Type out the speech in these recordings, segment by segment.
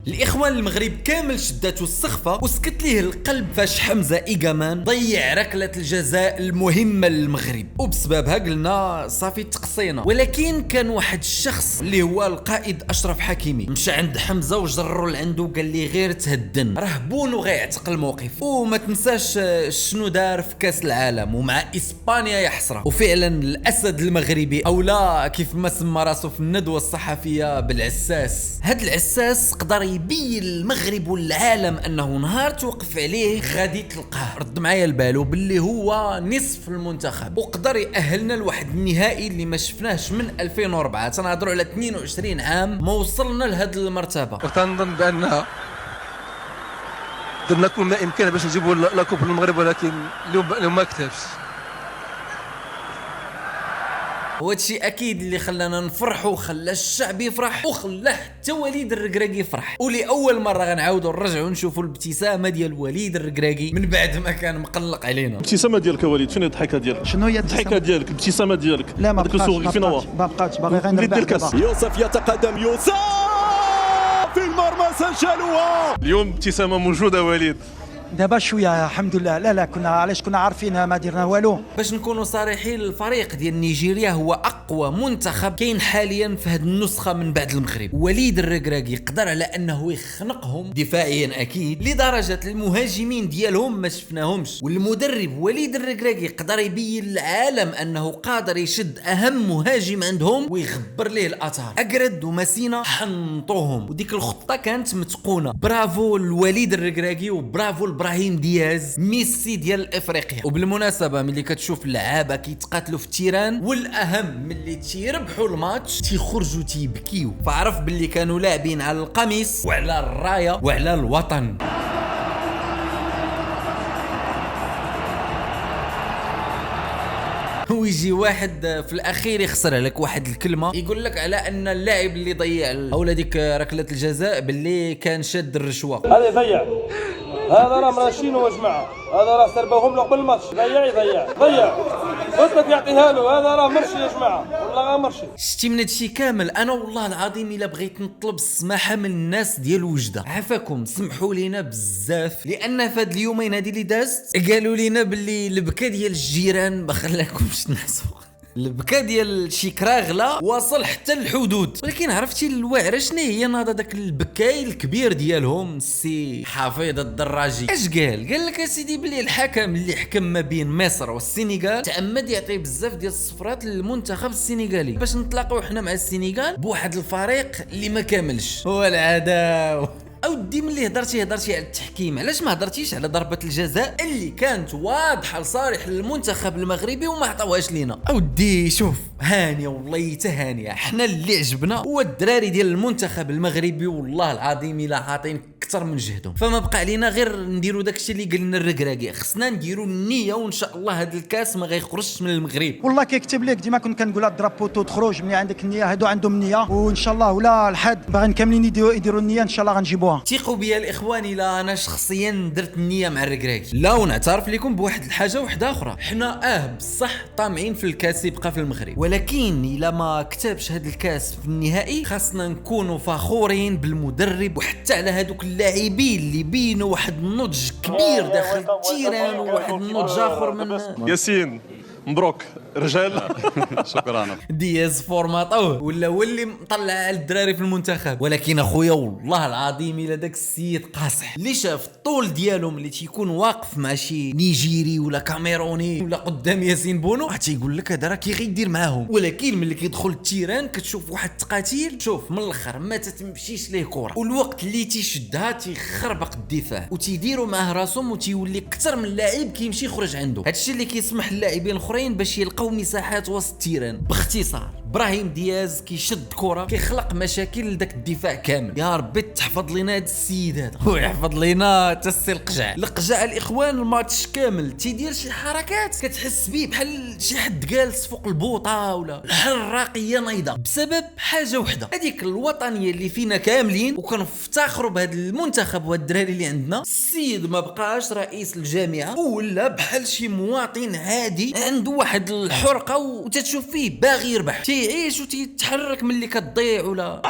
الاخوان المغرب كامل شداتو السخفه وسكت ليه القلب فاش حمزه إيغامان ضيع ركله الجزاء المهمه للمغرب، وبسببها قلنا صافي تقصينا. ولكن كان واحد الشخص اللي هو القائد اشرف حكيمي مشى عند حمزه وجرو لعنده وقال لي غير تهدن راه بونو غيعتق الموقف. وما تنساش شنو دار في كاس العالم ومع اسبانيا يا حسره. وفعلا الاسد المغربي او لا كيف ما سمى راسو في الندوه الصحفيه بالعساس، هاد العساس قدر يبين المغرب والعالم انه نهار توقف عليه غادي تلقاه رد معايا البالو باللي هو نصف المنتخب، وقدر يأهلنا لواحد النهائي اللي ما شفناهش من 2004. تنهضروا على 22 عام ما وصلنا لهاد المرتبه. وتنظن بانها درنا كل ما امكن باش نجيبوا لاكوب للمغرب، ولكن اليوم ما كتبش. وهادشي اكيد اللي خلانا نفرحوا وخلى الشعب يفرح وخلى حتى وليد الركراكي يفرح. ولاول مره غنعاودوا نرجعوا نشوفوا الابتسامه ديال وليد الركراكي من بعد ما كان مقلق علينا. الابتسامه ديالك وليد، فين الضحكه ديالك؟ شنو هي الضحكه ديالك؟ الابتسامه ديالك؟ لا ما ديك السوق فين هو؟ ما بقاتش باغي غير نربح. يوسف يتقدم، يوسف في المرمى سجلوها. اليوم ابتسامه موجوده وليد. دابا شويه الحمد لله. لا كنا علاش كنا عارفين ما درنا والو. باش نكونوا صريحين، الفريق ديال نيجيريا هو اقوى منتخب كاين حاليا في هذه النسخه من بعد المغرب. وليد الركراكي قدر على انه يخنقهم دفاعيا اكيد لدرجه المهاجمين ديالهم ما شفناهمش، والمدرب وليد الركراكي قدر يبين للعالم انه قادر يشد اهم مهاجم عندهم ويغبر ليه الاثار. اقرد وماسينا حنطوهم، وديك الخطه كانت متقونه. برافو لوليد الركراكي وبرافو ابراهيم دياز، ميسي ديال افريقيا. وبالمناسبه ملي كتشوف اللعابه كيتقاتلوا في التيران والاهم ملي تيربحوا الماتش تيخرجوا تيبكيو، فعرف باللي كانوا لاعبين على القميص وعلى الرايه وعلى الوطن. ويجي واحد في الاخير يخسر عليك واحد الكلمه، يقول لك على ان اللاعب اللي ضيع اولا ديك ركله الجزاء باللي كان شاد الرشوه. هذا ضيع، هذا راه مراشينو يا جماعه، هذا راه سربوهم له قبل الماتش. ضيع قلت لك يعطيها له، هذا راه مرشي يا جماعه، والله غير مرشي. شتي من هادشي كامل انا والله العظيم الا بغيت نطلب السماحه من الناس ديال وجده، عفاكم سمحوا لينا بزاف، لان في هاد اليومين هادي اللي دازت قالوا لينا باللي البكا ديال الجيران ما خلاكمش نعسوا. البكا ديال شي كراغله واصل حتى الحدود. ولكن عرفتي الواعره شنو هي ناض داك البكاي الكبير ديالهم السي حفيظ الدراجي؟ اش قال لك اسيدي بلي الحكم اللي حكم ما بين مصر والسنغال تعمد يعطي بزاف ديال الصفرات للمنتخب السنغالي باش نتلاقاو حنا مع السنغال بواحد الفريق اللي ما كاملش. هو العداوه اودي ملي هضرتي على التحكيم، علاش ما هضرتيش على ضربه الجزاء اللي كانت واضحه لصالح المنتخب المغربي وما عطاوهاش لينا؟ اودي شوف هانيه والله تهانيه، حنا اللي عجبنا هو الدراري ديال المنتخب المغربي والله العظيم الا عاطين اكثر من جهدهم. فما بقى علينا غير نديروا داكشي اللي قال لنا الركراكي، خصنا نديروا النيه وان شاء الله هذا الكاس ما غيخرجش من المغرب. والله كيكتب لك ديما كنت كنقول الدرابوتو تخرج ملي عندك النيه، هادو عندهم النيه وان شاء الله ولا الحد باغيين كاملين يديروا النيه ان شاء الله غنجيبوها. ثقوا بيا الاخوان، الا انا شخصيا درت النيه مع الركراكي. لا ونعترف لكم بواحد الحاجه وحده اخرى، حنا بصح طامعين في الكاس يبقى في المغرب، ولكن الا ما كتبش هذا الكاس في النهائي خاصنا نكونوا فخورين بالمدرب وحتى على هذوك اللاعبين اللي بينوا واحد النضج كبير داخل التيران وواحد النضج اخر من ياسين. مبروك رجال. شكرا. دياز فورماطوه ولا ولي مطلع على الدراري في المنتخب. ولكن اخويا والله العظيم الا داك السيد قاصح اللي شاف الطول ديالهم اللي تيكون واقف مع شي نيجيري ولا كاميروني ولا قدام ياسين بونو تيقول لك هذا راه كي غيدير معاهم. ولكن ملي كيدخل التيران كتشوف واحد التقاتيل، شوف من الاخر ما تتمشيش ليه كره، والوقت اللي تيشدها تيخربق الدفاع وتيديروا معاه راسهم وتيولي اكثر من لاعب كيمشي يخرج عنده. هادشي اللي كيسمح للاعبين الاخرين باش يلقاو مساحات وسط التيران. باختصار ابراهيم دياز كيشد كره كيخلق مشاكل لذاك الدفاع كامل. يا ربي تحفظ لنا هذا السيد هذا ويحفظ لنا حتى السي القجع الاخوان. الماتش كامل تيدير شي حركات كتحس بيه بحال شي حد جالس فوق البوطه ولا الحراقيه نايضه بسبب حاجه وحده، هذيك الوطنيه اللي فينا كاملين وكنفتخروا بهذا المنتخب والدراري اللي عندنا. السيد ما بقاش رئيس الجامعه ولا بحال شي مواطن عادي عنده واحد الحرقه وتتشوف فيه باغي يربح، تيعيش وتيتحرك ملي كتضيع ولا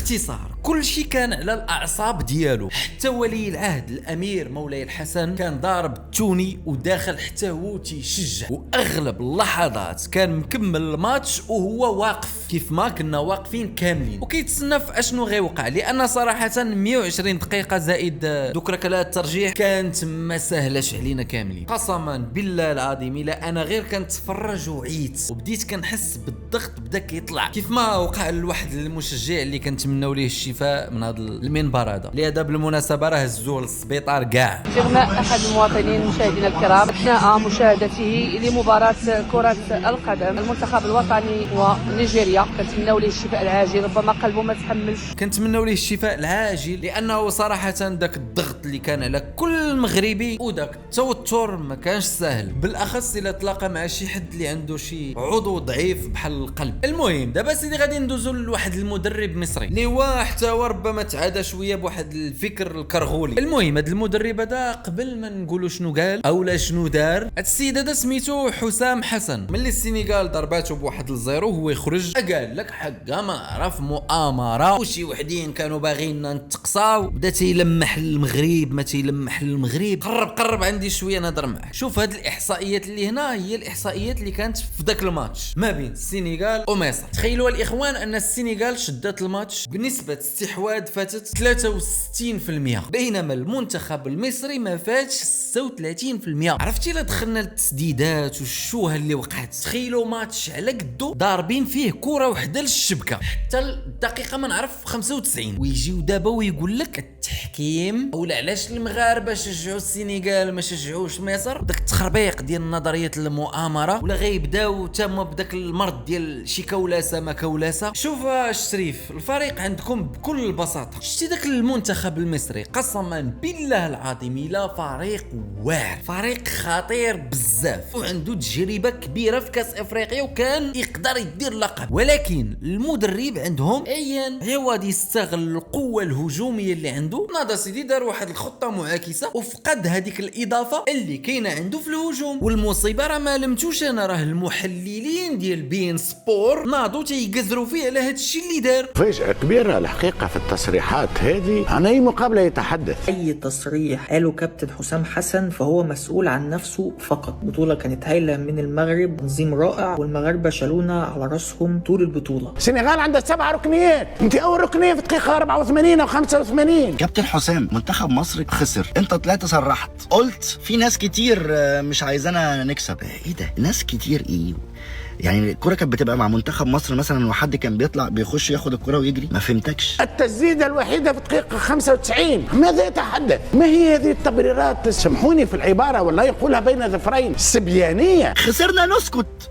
باختصار كل شيء كان على الاعصاب ديالو. حتى ولي العهد الامير مولاي الحسن كان ضارب التوني وداخل حتى هو تيشجع، واغلب اللحظات كان مكمل الماتش وهو واقف كيف ما كنا واقفين كاملين وكيتسنى في اشنو غيوقع، لان صراحه 120 دقيقه زائد دوك ركلات الترجيح كانت ما سهلش علينا كاملين. قسما بالله العظيم الا انا غير كنتفرج وعيت وبديت كنحس بالضغط بدا كيطلع، كيف ما وقع لواحد المشجع اللي كنتمناو ليه الشفاء من هذا المنبر هذا، اللي هذا بالمناسبه راه هزوه للسبيطار كاع. استغناء احد المواطنين مشاهدينا الكرام اثناء مشاهدته لمباراه كره القدم المنتخب الوطني ونيجيريا، كنتمناو ليه الشفاء العاجل، ربما قلبه ما تحملش. كنتمناو ليه الشفاء العاجل لانه صراحه داك الضغط اللي كان على كل مغربي وداك التوتر ما كانش سهل، بالاخص الا تلاقى مع شي حد اللي عنده شي عضو ضعيف بحال القلب. المهم دابا سيدي غادي ندوزو لواحد المدرب مصري اللي هو حتى هو ربما تعادى شويه بواحد الفكر الكرغولي. المهم هذا المدرب هذا قبل ما نقولوا شنو قال اولا شنو دار، هذا السيد هذا سميتو حسام حسن. ملي السنغال ضرباتو بواحد الزيرو هو يخرج قال لك حقا ما عرف مؤامره وشي وحدين كانوا باغينا نتقصاو، بدا تيلمح المغرب ما تيلمح المغرب. قرب عندي شويه نهضر معك. شوف هاد الاحصائيات اللي هنا هي الاحصائيات اللي كانت في ذاك الماتش ما بين السنغال ومصر. تخيلوا الاخوان ان السنغال شدت الماتش بنسبه استحواذ فاتت 63%، بينما المنتخب المصري ما فاتش 36%. عرفتي لا دخلنا للتسديدات والشوهه اللي وقعت، تخيلوا ماتش على قدو ضاربين فيه كره وحده للشبكه حتى الدقيقه ما نعرف 95، ويجيو دابا ويقول لك التحكيم اولا علاش المغاربه شجعوا السنغال ما شجعوش مصر، وداك التخربيق ديال نظريه المؤامره، ولا غيبداو تما بداك المرض ديال شي كولاسه ما كولاسه. شوف الشريف الفريق عندكم بكل بساطه، شتي داك المنتخب المصري قسما بالله العظيم الا فريق واعر، فريق خطير بزاف وعنده تجربه كبيره في كاس افريقيا وكان يقدر يدير لقب، ولكن المدرب عندهم عيان عوض يستغل القوه الهجوميه اللي عنده. ناضا سيدي دار واحد الخطه معاكسه وفقد هذيك الاضافه اللي كاينه عنده في الهجوم. والمصيبه راه ما لمتوش انا، راه المحللين ديال بين سبور ناضوا تيقزروا فيه على هذا الشيء اللي دار. فاجأة كبيرة الحقيقة في التصريحات هذه، عن أي مقابلة يتحدث؟ أي تصريح قاله كابتن حسام حسن فهو مسؤول عن نفسه فقط. بطولة كانت هايلة من المغرب، تنظيم رائع، والمغاربة شالونا على راسهم طول البطولة. السنغال عندها 7 ركنيات، انت أول ركنية في دقيقة 84 أو 85. كابتن حسام منتخب مصر خسر، انت طلعت صرحت قلت في ناس كتير مش عايزانا نكسب. ايه ده ناس كتير ايه؟ يعني الكرة كانت بتبقى مع منتخب مصر مثلا وحد كان بيطلع بيخش ياخد الكرة ويجري؟ ما فهمتكش. التسديدة الوحيدة في دقيقة 95 ماذا يتحدث؟ ما هي هذه التبريرات، سامحوني في العبارة والله يقولها بين ظفرين، السبيانية. خسرنا نسكت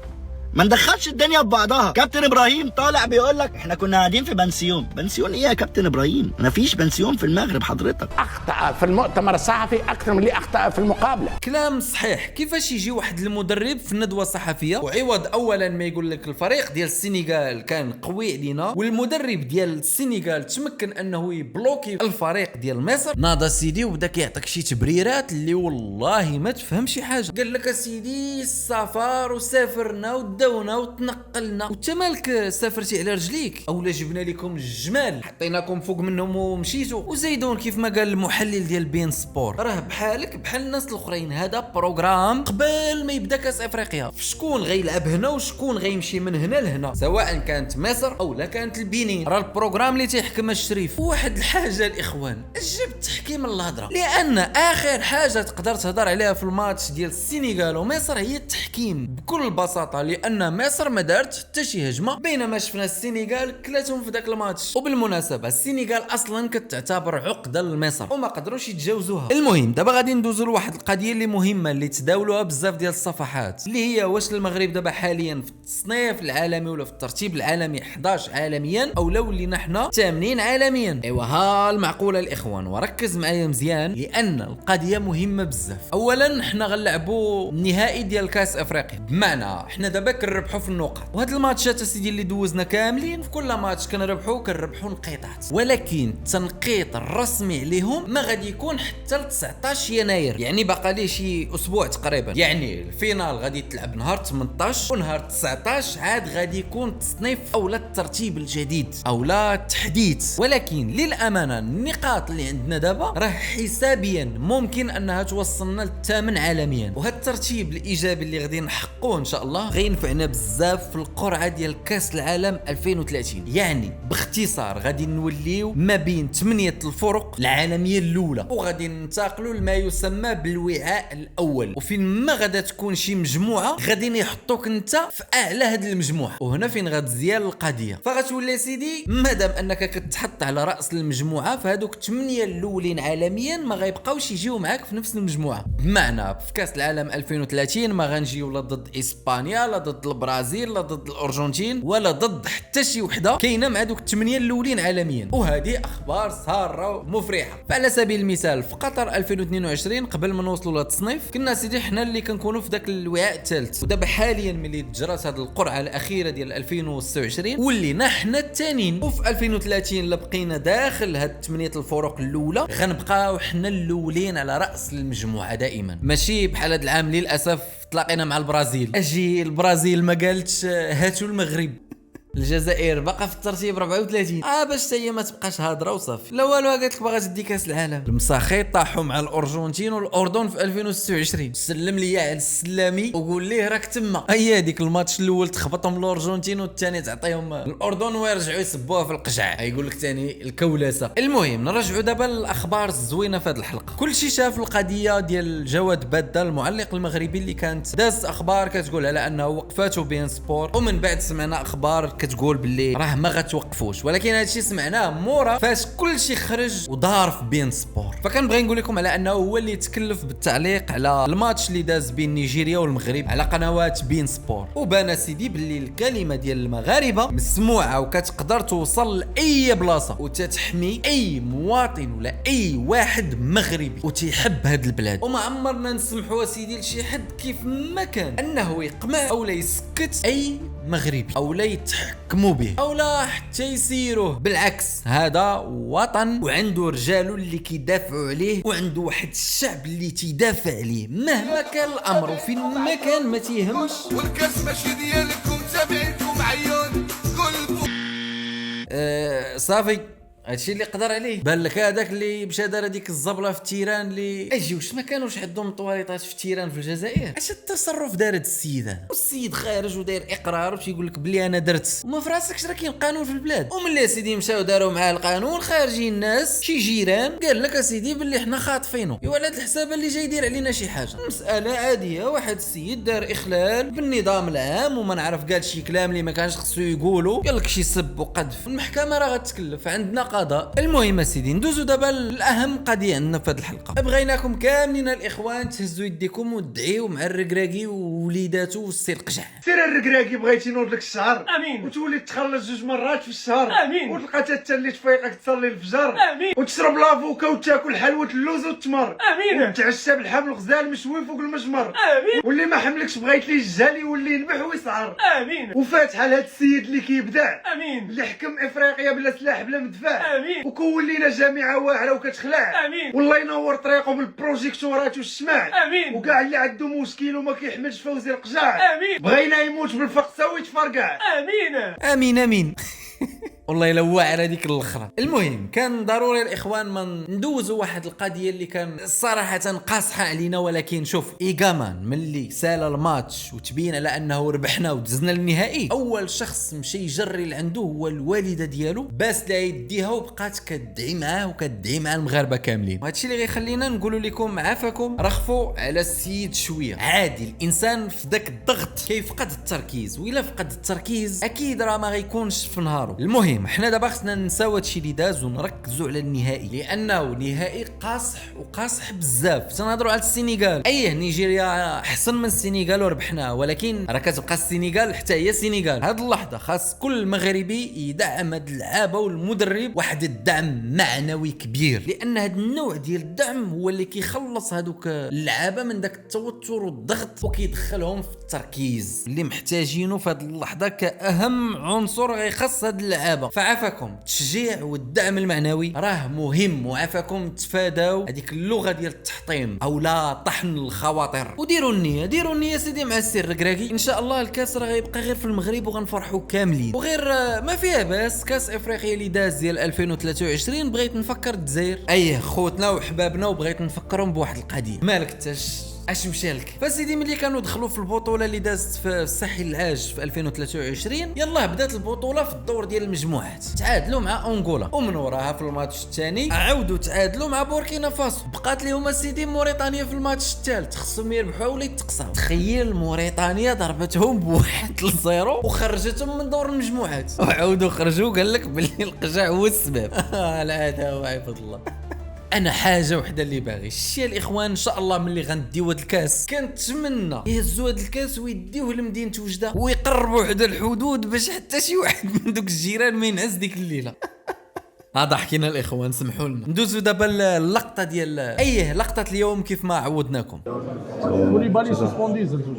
ما ندخلش الدنيا ببعضها. كابتن ابراهيم طالع بيقول لك احنا كنا قاعدين في بنسيون. بنسيون ايه يا كابتن ابراهيم؟ مفيش بنسيون في المغرب حضرتك. اخطأ في المؤتمر الصحفي اكثر من اللي اخطأ في المقابله. كلام صحيح. كيفاش يجي واحد المدرب في الندوه الصحفيه وعوض اولا ما يقول لك الفريق ديال السنغال كان قوي علينا والمدرب ديال السنغال تمكن انه يبلوكي الفريق ديال مصر، ناض سيدي وبدا كيعطيك شي تبريرات اللي والله ما تفهم شي حاجه. قال لك اسيدي السفر وسافرنا وداونا وتنقلنا، وانت مالك سافرتي على رجليك اولا جبنا لكم الجمال حطيناكم فوق منهم ومشيتوا. وزيدون كيف ما قال المحلل ديال بين سبور راه بحالك بحال الناس الاخرين، هذا بروغرام قبل ما يبدا كاس افريقيا، شكون غيلعب هنا وشكون غيمشي من هنا لهنا، سواء كانت مصر او لا كانت البنين، راه البروغرام اللي تيحكم الشريف. واحد الحاجه الاخوان جاب التحكيم الهضره، لان اخر حاجه تقدر تهضر عليها في الماتش ديال السنغال ومصر هي التحكيم بكل بساطه، لان مصر ما دارت حتى شي هجمه بينما شفنا السنغال كلاتهم في ذاك الماتش. وبالمناسبه السنغال اصلا كتعتبر عقده لمصر وما قدروش يتجاوزوها. المهم دابا غادي ندوزو لواحد القضيه اللي مهمه اللي تداولوها بزاف ديال الصفحات، اللي هي واش المغرب دابا حاليا في التصنيف العالمي ولا في الترتيب العالمي 11 عالميا او لا ولينا حنا 80 عالميا. ايوا ها المعقوله الاخوان، وركز معايا مزيان لان القضيه مهمه بزاف. اولا حنا غنلعبوا النهائي ديال كاس افريقيا، بمعنى حنا دابا كنربحوا في النقط. وهاد الماتشات اسيدي اللي دوزنا كاملين في كل ماتش كنربحوا نقيطات، ولكن التنقيط الرسمي عليهم ما غادي يكون حتى ل 19 يناير، يعني باقا ليه شي اسبوع تقريبا. يعني الفينال غادي تلعب نهار 18 ونهار 19 عاد غادي يكون التصنيف او لا الترتيب الجديد او لا التحديث. ولكن للامانه النقاط اللي عندنا دابا راه حسابيا ممكن انها توصلنا للثامن عالميا، وهذا الترتيب الايجابي اللي غادي نحققوه ان شاء الله غينفعنا بزاف في القرعه ديال كاس العالم 2030. يعني باختصار غادي نوليو ما بين 8 الفرق العالميه الاولى، وغادي ننتقلوا لما يسمى بالوعاء الاول، وفين ما غادا تكون شي مجموعه غادي يحطوك انت في اعلى هذه المجموعه. وهنا فين غتزيان القضيه، فغتولي سيدي مادام انك كتحط على راس المجموعه فهذوك 8 الاولين عالميا ما غيبقاوش يجيو معاك في نفس المجموعه. بمعنى في كاس العالم 2030 ما غنجيو لا ضد اسبانيا لا ضد البرازيل لا ضد الارجنتين ولا ضد حتى شي وحده كاينه مع دوك 8 الاولين عالميا. وهذه اخبار ساره ومفرحه. فعلى سبيل المثال في قطر 2022 قبل ما نوصلوا للتصنيف كنا سيدي حنا اللي كنكونوا في داك الوعاء الثالث، ودابا حاليا ملي تجرات هذه القرعه الاخيره ديال 2026 ولينا حنا الثانيين، وفي 2030 لا بقينا داخل هاد 8 الفرق الاولى غنبقاو حنا الاولين على راس المجموعه دائما. ماشي بحال هذا العام للاسف تلاقينا مع البرازيل، اجي البرازيل ما قالتش هاتوا المغرب، الجزائر باقا في الترتيب 34 باش هي ما تبقاش هادره وصافي. لا والو قالت لك باغا تدي كاس العالم. المساخيط طاحوا مع الارجنتين والاردن في 2026. سلم لي على السلامي وقول ليه راك تما. هي هذيك الماتش الاول تخبطهم الارجنتين والثاني تعطيهم الاردن ويرجعوا يسبوها في القجع، يقول لك ثاني الكولاسه. المهم نرجعوا دابا للاخبار الزوينه في هذه الحلقه. كل شيء شاف القضيه ديال جواد باده المعلق المغربي اللي كانت داز اخبار كتقول على انه وقفاته بين سبور، ومن بعد سمعنا اخبار كتقول باللي راه ما غتوقفوش، ولكن هادشي سمعناه مورا فاش كل شيء خرج ودار في بين سبور. فكنبغي نقول لكم على انه هو اللي تكلف بالتعليق على الماتش اللي داز بين نيجيريا والمغرب على قنوات بين سبور، وبان سيدي باللي الكلمه ديال المغاربه مسموعه وكتقدر توصل لاي بلاصه وتتحمي اي مواطن ولا اي واحد مغربي وتيحب هاد البلاد. وما عمرنا نسمحوا سيدي لشي حد كيف ما كان انه يقمع او لا يسكت اي مغربي او لا يتحكموا به او لا حتى يسيروه. بالعكس هذا وطن وعنده رجاله اللي كيدافعوا عليه وعنده واحد الشعب اللي تيدافع عليه مهما كان الامر وفين ما كان ما تيهمش. والكاس ماشي ديالكم تابعينكم عيون قلبوا صافي هادشي اللي قدر عليه. بان لك هذاك اللي مشى دار هذيك الزبله في التيران اللي اجي واش ما كانوش عندهم طواليطات في التيران في الجزائر؟ اش التصرف دار هذا السيد هذا؟ والسيد خارج وداير اقرار باش يقول لك بلي انا درت وما في راسكش راه كاين قانون في البلاد. وملي سيدي مشاو داروا معاه القانون خارجين الناس شي جيران قال لك اسيدي بلي حنا خاطفينه، ايوا على هذا الحساب اللي جاي يدير علينا شي حاجه. مساله عاديه، واحد السيد دار اخلال بالنظام العام وما نعرف قال شي كلام اللي ما كانش خصو يقولوا، قال لك شي سب وقذف، المحكمه راه غتكلف عندنا قضاء. المهم سيدي ندوزو دابا الاهم قضيه عندنا في هذه الحلقه. بغيناكم كاملين الاخوان تهزوا يديكم وتدعيو مع الركراكي ووليداتو والسير قجع. سير الركراكي بغيتي نوض لك الشهر امين، وتولي تخلص 2 مرات في الشهر امين، وتلقى حتى اللي تفيقك تصلي الفجر امين، وتشرب لافوكا وتاكل حلوه اللوز والتمر امين، وتعشى بالحبل الغزال مشوي فوق المجمر امين، واللي ما حملكش بغيت ليه الجال يولي ينبح ويسعر امين، وفاتحه لهاد السيد اللي كيبدع امين، اللي حكم افريقيا بلا سلاح بلا مدفع امين، وكون لينا جامعه واعره وكتخلع امين، والله ينور طريقه بالبروجيكتورات والشماع امين، وكاع اللي عنده مشكل وما كيحملش فوزي القجاع امين، بغينا يموت بالفقصه ويتفرقع امين امين امين. والله الا واعر هذيك الاخرى. المهم كان ضروري الاخوان ما ندوزوا واحد القضيه اللي كان صراحه قاصحه علينا، ولكن شوف ايغامان ملي سال الماتش وتبين على انه ربحنا ودزنا للنهائي اول شخص مشى يجري لعنده هو الوالده ديالو باس لها يديها وبقات كدعي معاه وكدعي مع المغاربه كاملين. وهذا الشيء اللي غيخلينا نقولوا لكم عافاكم رخفوا على السيد شويه. عادي الانسان في ذاك الضغط كيفقد التركيز، وإلا فقد التركيز اكيد راه ما غيكونش في نهارو. المهم المهم حنا دابا خصنا نساو هادشي اللي داز ونركزوا على النهائي، لانه نهائي قاصح وقاصح بزاف. تنهضروا على السنغال، ايه نيجيريا احسن من السنغال وربحناها، ولكن راه كتبقى السنغال حتى هي السنغال. هاد اللحظه خاص كل مغربي يدعم هاد اللعابه والمدرب واحد الدعم معنوي كبير، لان هاد النوع ديال الدعم هو اللي كيخلص هادوك اللعابه من داك التوتر والضغط وكيدخلهم في التركيز اللي محتاجينه في هاد اللحظه كاهم عنصر غيخص هاد اللعابه. فعافاكم التشجيع والدعم المعنوي راه مهم، وعافاكم تفاداو هذيك اللغه ديال التحطيم او لا طحن الخواطر، وديروا النيه، ديروا النيه سيدي مع السر كراكي. ان شاء الله الكاس راه غيبقى غير في المغرب وغنفرحوا كاملين، وغير ما فيها باس كاس افريقيا اللي داز ديال 2023 بغيت نفكر الجزائر ايه خوتنا وحبابنا، وبغيت نفكرهم بواحد القضيه. مالك تاش اش مشالك؟ فسيدي ملي كانوا دخلوا في البطوله اللي دازت في الساحل العاج في 2023 يلاه بدات البطوله في الدور ديال المجموعات، تعادلوا مع انغولا، ومن وراها في الماتش الثاني عاودوا تعادلوا مع بوركينا فاسو، بقات لهم سيدي موريتانيا في الماتش الثالث، خصهم يربحوا ولا يتقصاو. تخيل موريتانيا ضربتهم بواحد لزيرو وخرجتهم من دور المجموعات، وعاودوا خرجوا قال لك باللي القجع هو السبب. العاده وعباد الله. انا حاجه وحده اللي باغي الشيء الاخوان، ان شاء الله ملي غنديو هاد الكاس كنتمنى يهزوا هاد الكاس ويديوه لمدينه وجده ويقربوا حدا الحدود باش حتى شي واحد من دوك الجيران ما ينعس ديك الليله. هذا حكينا الاخوان، سمحوا لنا. ندوزو دابا اللقطه ديال لقطه اليوم كيف ما عودناكم. كوليبالي سسبوندي زلزوج.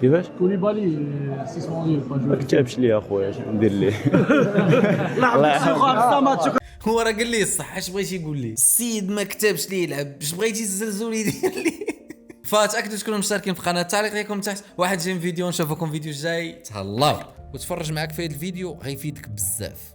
كيفاش؟ كوليبالي سسبوندي ما كتبش لي اخويا، اش ندير ليه؟ هو راه قال لي الصح، اش بغيتي يقول لي؟ السيد ما كتبش لي يلعب، اش بغيتي الزلزول يدير لي؟ فتاكدوا تكونوا مشتركين في القناه، تعليق لكم تحت. واحد جاي فيديو، نشوفكم فيديو جاي، تهلاو. وتفرج معاك في هذا الفيديو غيفيدك بزاف.